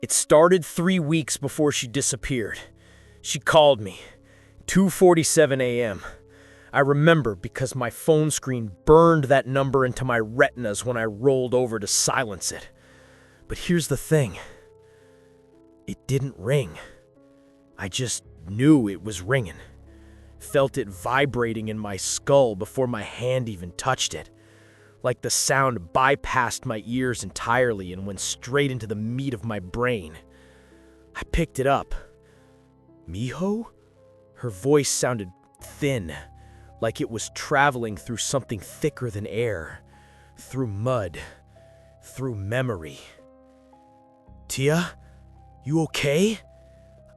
It started 3 weeks before she disappeared. She called me, 2:47 a.m. I remember because my phone screen burned that number into my retinas when I rolled over to silence it. But here's the thing. It didn't ring. I just knew it was ringing. Felt it vibrating in my skull before my hand even touched it. Like the sound bypassed my ears entirely and went straight into the meat of my brain. I picked it up. Mijo? Her voice sounded thin, like it was traveling through something thicker than air, through mud, through memory. Tia, you okay?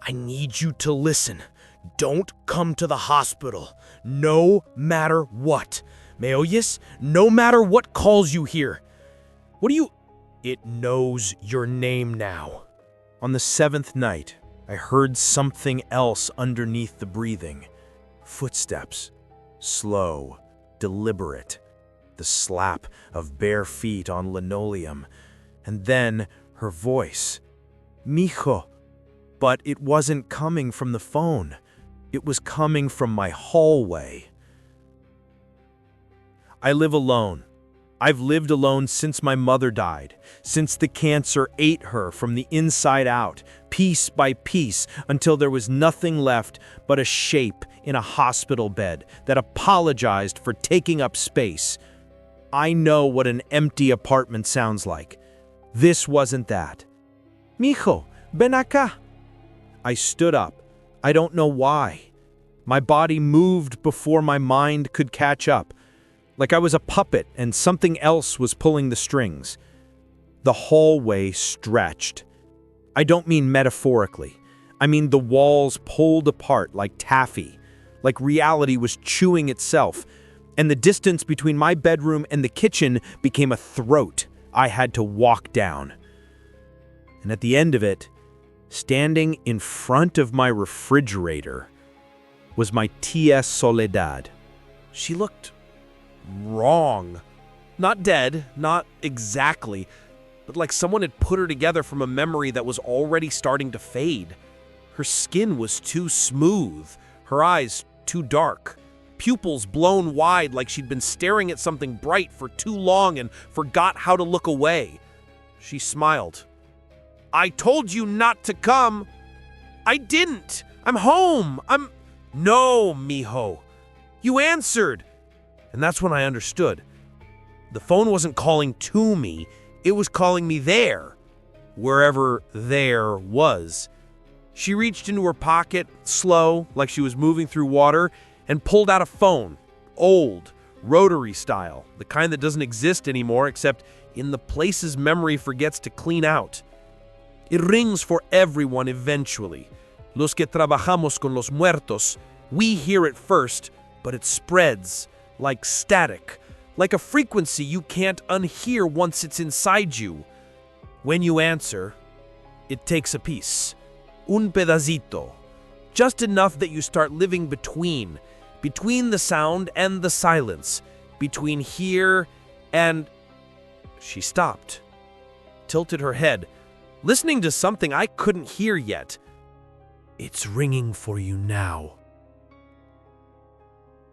I need you to listen. Don't come to the hospital, no matter what. ¿Me oyes? No matter what calls you here. What do you... It knows your name now. On the 7th night, I heard something else underneath the breathing. Footsteps. Slow, deliberate. The slap of bare feet on linoleum. And then her voice. Mijo. But it wasn't coming from the phone. It was coming from my hallway. I live alone. I've lived alone since my mother died, since the cancer ate her from the inside out, piece by piece, until there was nothing left but a shape in a hospital bed that apologized for taking up space. I know what an empty apartment sounds like. This wasn't that. Mijo, ven acá. I stood up. I don't know why. My body moved before my mind could catch up. Like I was a puppet and something else was pulling the strings. The hallway stretched. I don't mean metaphorically. I mean the walls pulled apart like taffy, like reality was chewing itself, and the distance between my bedroom and the kitchen became a throat I had to walk down. And at the end of it, standing in front of my refrigerator, was my Tía Soledad. She looked wrong. Not dead, not exactly, but like someone had put her together from a memory that was already starting to fade. Her skin was too smooth, her eyes too dark, pupils blown wide like she'd been staring at something bright for too long and forgot how to look away. She smiled. I told you not to come. I didn't. I'm home. No, mijo. You answered. And that's when I understood. The phone wasn't calling to me, it was calling me there, wherever there was. She reached into her pocket, slow, like she was moving through water, and pulled out a phone, old, rotary style, the kind that doesn't exist anymore except in the places memory forgets to clean out. It rings for everyone eventually. Los que trabajamos con los muertos, we hear it first, but it spreads. Like static, like a frequency you can't unhear once it's inside you. When you answer, it takes a piece, un pedacito, just enough that you start living between the sound and the silence, between here and... She stopped, tilted her head, listening to something I couldn't hear yet. It's ringing for you now.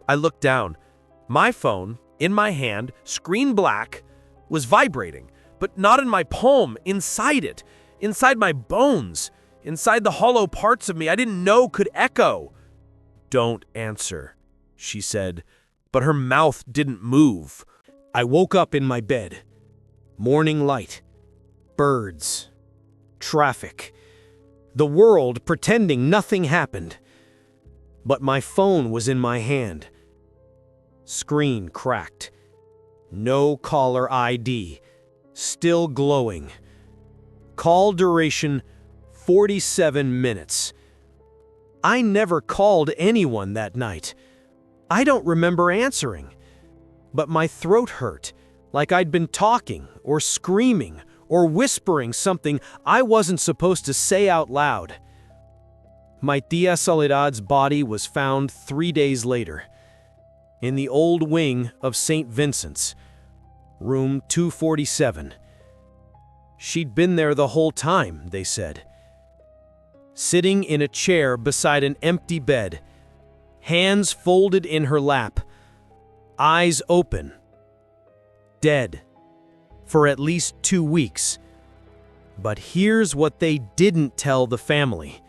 I looked down. My phone, in my hand, screen black, was vibrating, but not in my palm, inside it, inside my bones, inside the hollow parts of me I didn't know could echo. Don't answer, she said, but her mouth didn't move. I woke up in my bed. Morning light, birds, traffic, the world pretending nothing happened. But my phone was in my hand. Screen cracked. No caller ID. Still glowing. Call duration 47 minutes. I never called anyone that night. I don't remember answering. But my throat hurt, like I'd been talking or screaming or whispering something I wasn't supposed to say out loud. My Tía Soledad's body was found 3 days later. In the old wing of Saint Vincent's, room 247. She'd been there the whole time, they said. Sitting in a chair beside an empty bed, hands folded in her lap, eyes open, dead, for at least 2 weeks. But here's what they didn't tell the family.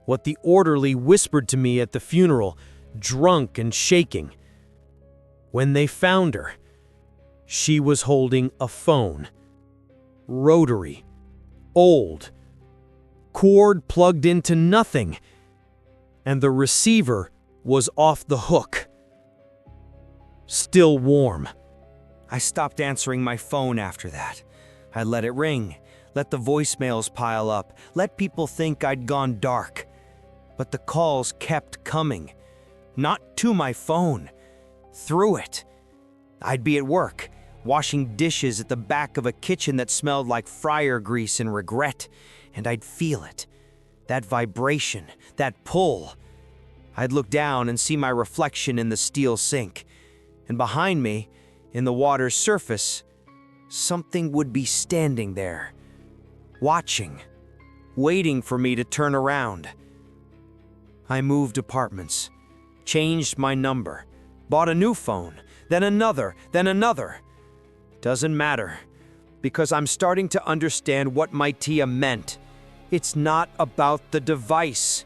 What the orderly whispered to me at the funeral, drunk and shaking. When they found her, she was holding a phone. Rotary, old, cord plugged into nothing, and the receiver was off the hook. Still warm. I stopped answering my phone after that. I let it ring, let the voicemails pile up, let people think I'd gone dark. But the calls kept coming. Not to my phone, through it. I'd be at work, washing dishes at the back of a kitchen that smelled like fryer grease and regret, and I'd feel it. That vibration, that pull. I'd look down and see my reflection in the steel sink, and behind me, in the water's surface, something would be standing there, watching, waiting for me to turn around. I moved apartments, changed my number, bought a new phone, then another, then another. Doesn't matter, because I'm starting to understand what my Tia meant. It's not about the device.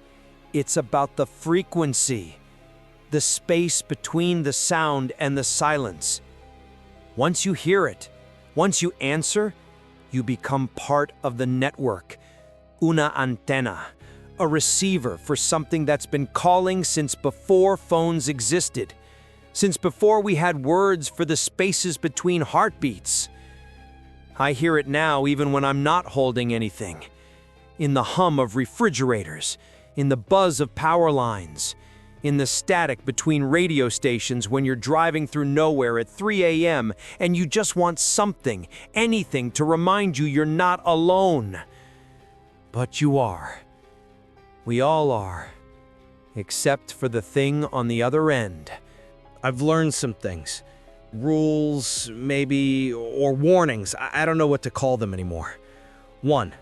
It's about the frequency, the space between the sound and the silence. Once you hear it, once you answer, you become part of the network. Una antena, a receiver for something that's been calling since before phones existed, since before we had words for the spaces between heartbeats. I hear it now even when I'm not holding anything. In the hum of refrigerators, in the buzz of power lines, in the static between radio stations when you're driving through nowhere at 3 a.m. and you just want something, anything to remind you you're not alone. But you are. We all are. Except for the thing on the other end. I've learned some things. Rules, maybe, or warnings. I don't know what to call them anymore. 1.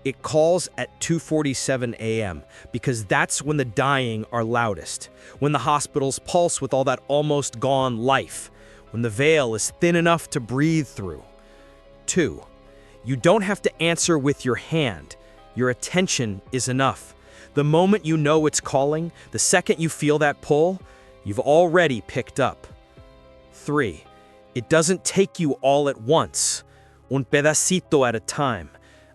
It calls at 2:47 a.m. because that's when the dying are loudest, when the hospitals pulse with all that almost gone life, when the veil is thin enough to breathe through. 2. You don't have to answer with your hand. Your attention is enough. The moment you know it's calling, the second you feel that pull, you've already picked up. 3. It doesn't take you all at once. Un pedacito at a time.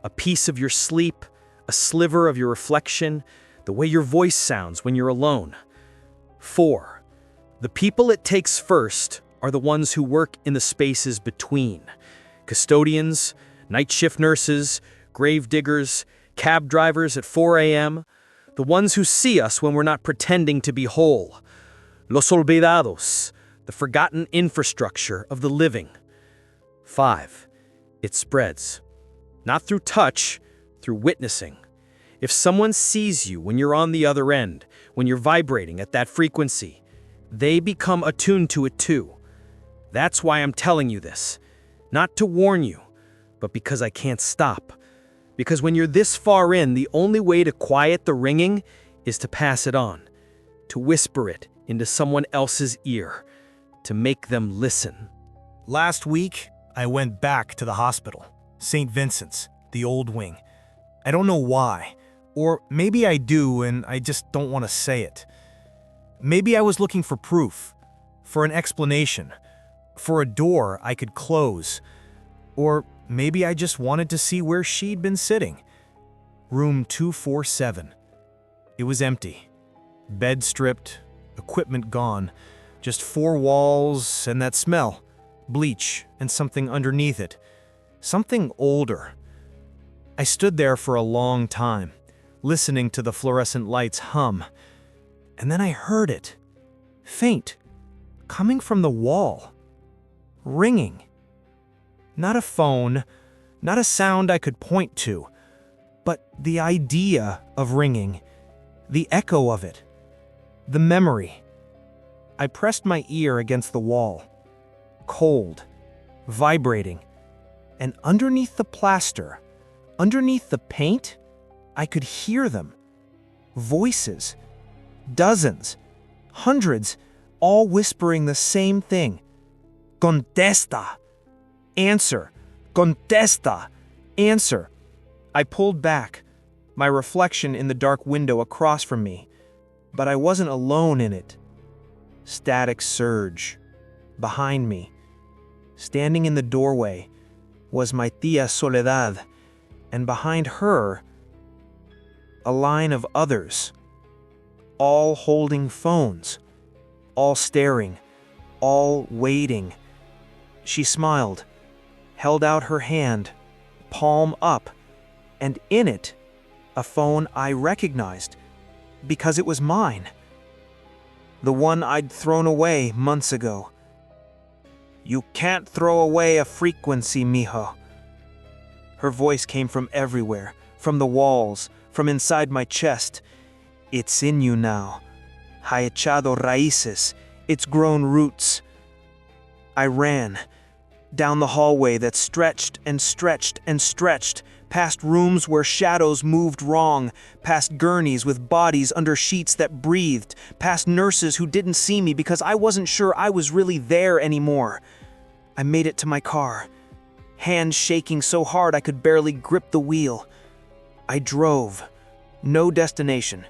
A piece of your sleep, a sliver of your reflection, the way your voice sounds when you're alone. 4. The people it takes first are the ones who work in the spaces between. Custodians, night shift nurses, grave diggers, cab drivers at 4 a.m., the ones who see us when we're not pretending to be whole. Los Olvidados, the forgotten infrastructure of the living. 5. It spreads. Not through touch, through witnessing. If someone sees you when you're on the other end, when you're vibrating at that frequency, they become attuned to it too. That's why I'm telling you this. Not to warn you, but because I can't stop. Because when you're this far in, the only way to quiet the ringing is to pass it on, to whisper it into someone else's ear, to make them listen. Last week, I went back to the hospital, Saint Vincent's, the old wing. I don't know why, or maybe I do and I just don't want to say it. Maybe I was looking for proof, for an explanation, for a door I could close, or maybe I just wanted to see where she'd been sitting. Room 247. It was empty. Bed stripped, equipment gone, just 4 walls and that smell, bleach and something underneath it. Something older. I stood there for a long time, listening to the fluorescent lights hum. And then I heard it. Faint. Coming from the wall. Ringing. Not a phone, not a sound I could point to, but the idea of ringing, the echo of it, the memory. I pressed my ear against the wall. Cold. Vibrating. And underneath the plaster, underneath the paint, I could hear them. Voices. Dozens. Hundreds, all whispering the same thing. Contesta. Answer. Contesta. Answer. I pulled back, my reflection in the dark window across from me. But I wasn't alone in it. Static surge. Behind me, standing in the doorway, was my Tía Soledad, and behind her, a line of others, all holding phones, all staring, all waiting. She smiled, held out her hand, palm up, and in it, a phone I recognized, because it was mine. The one I'd thrown away months ago. You can't throw away a frequency, mijo. Her voice came from everywhere, from the walls, from inside my chest. It's in you now. Ha echado raíces. It's grown roots. I ran down the hallway that stretched and stretched and stretched, past rooms where shadows moved wrong, past gurneys with bodies under sheets that breathed, past nurses who didn't see me because I wasn't sure I was really there anymore. I made it to my car, hands shaking so hard I could barely grip the wheel. I drove. No destination,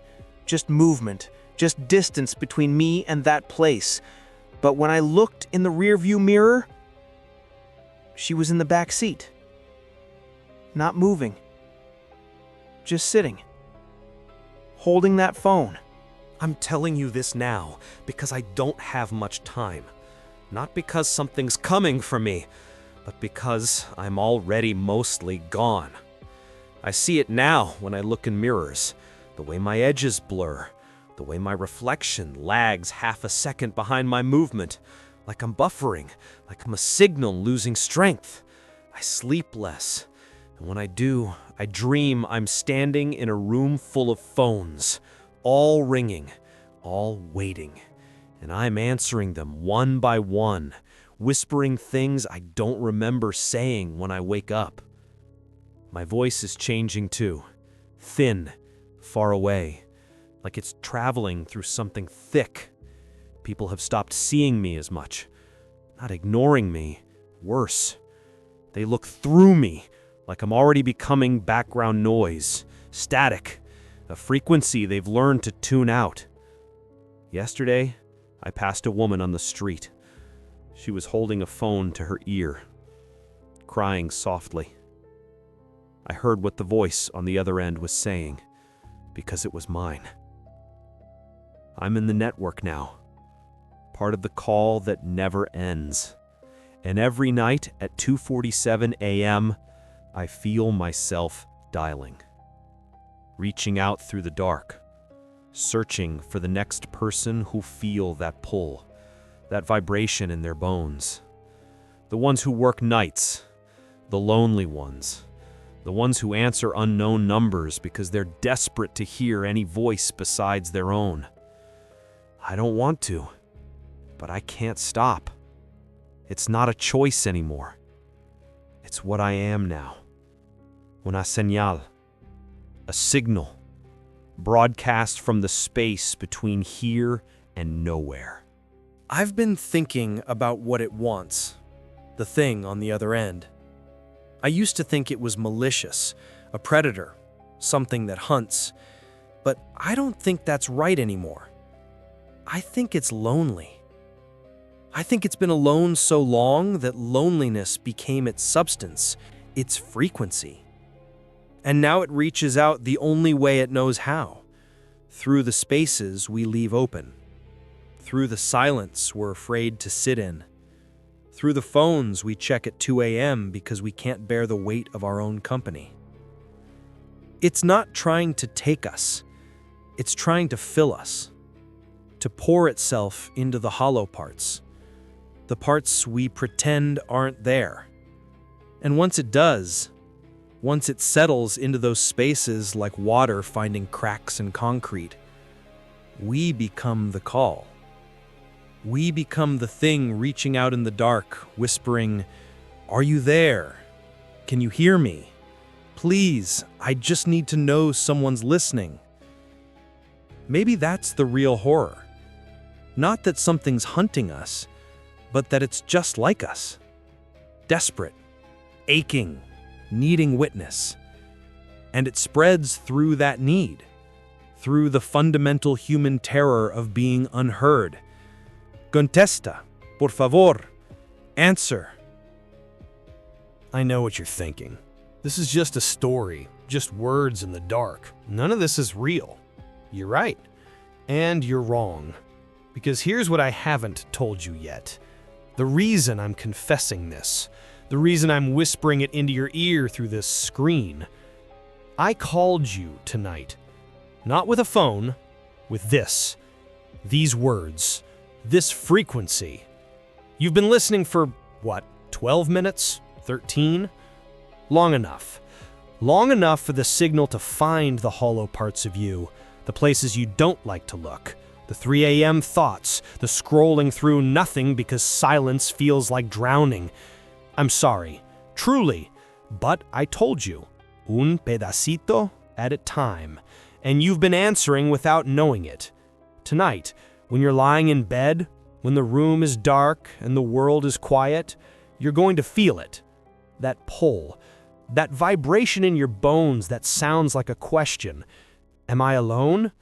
just movement, just distance between me and that place. But when I looked in the rearview mirror, she was in the back seat. Not moving. Just sitting. Holding that phone. I'm telling you this now because I don't have much time. Not because something's coming for me, but because I'm already mostly gone. I see it now when I look in mirrors, the way my edges blur, the way my reflection lags half a second behind my movement, like I'm buffering, like I'm a signal losing strength. I sleep less, and when I do, I dream I'm standing in a room full of phones, all ringing, all waiting. And I'm answering them one by one, whispering things I don't remember saying when I wake up. My voice is changing too, thin, far away, like it's traveling through something thick. People have stopped seeing me as much, not ignoring me, worse. They look through me, like I'm already becoming background noise, static, a frequency they've learned to tune out. Yesterday, I passed a woman on the street. She was holding a phone to her ear, crying softly. I heard what the voice on the other end was saying, because it was mine. I'm in the network now, part of the call that never ends. And every night at 2:47 a.m., I feel myself dialing, reaching out through the dark, searching for the next person who'll feel that pull, that vibration in their bones. The ones who work nights, the lonely ones, the ones who answer unknown numbers because they're desperate to hear any voice besides their own. I don't want to, but I can't stop. It's not a choice anymore. It's what I am now. Una señal, a signal, broadcast from the space between here and nowhere. I've been thinking about what it wants, the thing on the other end. I used to think it was malicious, a predator, something that hunts, but I don't think that's right anymore. I think it's lonely. I think it's been alone so long that loneliness became its substance, its frequency. And now it reaches out the only way it knows how, through the spaces we leave open, through the silence we're afraid to sit in, through the phones we check at 2 a.m. because we can't bear the weight of our own company. It's not trying to take us, it's trying to fill us, to pour itself into the hollow parts, the parts we pretend aren't there. And once it does, once it settles into those spaces like water finding cracks in concrete, we become the call. We become the thing reaching out in the dark, whispering, "Are you there? Can you hear me? Please, I just need to know someone's listening. Maybe that's the real horror. Not that something's hunting us, but that it's just like us. Desperate, aching, needing witness. And it spreads through that need, through the fundamental human terror of being unheard. Contesta, por favor. Answer. I know what you're thinking. This is just a story, just words in the dark. None of this is real. You're right. And you're wrong. Because here's what I haven't told you yet. The reason I'm confessing this, the reason I'm whispering it into your ear through this screen. I called you tonight. Not with a phone, with this. These words. This frequency. You've been listening for, what, 12 minutes? 13? Long enough. Long enough for the signal to find the hollow parts of you, the places you don't like to look, the 3 a.m. thoughts, the scrolling through nothing because silence feels like drowning. I'm sorry, truly, but I told you, un pedacito at a time, and you've been answering without knowing it. Tonight, when you're lying in bed, when the room is dark and the world is quiet, you're going to feel it. That pull, that vibration in your bones that sounds like a question. Am I alone?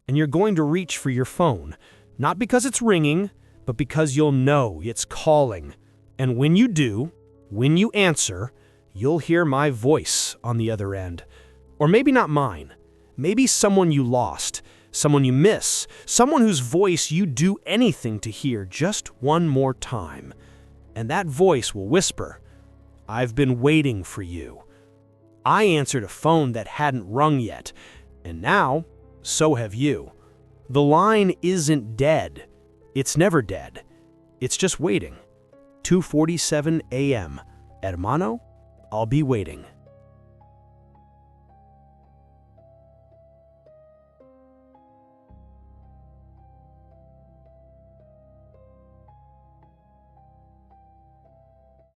And you're going to reach for your phone, not because it's ringing, but because you'll know it's calling. And when you do, when you answer, you'll hear my voice on the other end. Or maybe not mine. Maybe someone you lost, someone you miss, someone whose voice you do anything to hear just one more time. And that voice will whisper, I've been waiting for you. I answered a phone that hadn't rung yet, and now, so have you. The line isn't dead. It's never dead. It's just waiting. 2:47 a.m. Hermano, I'll be waiting.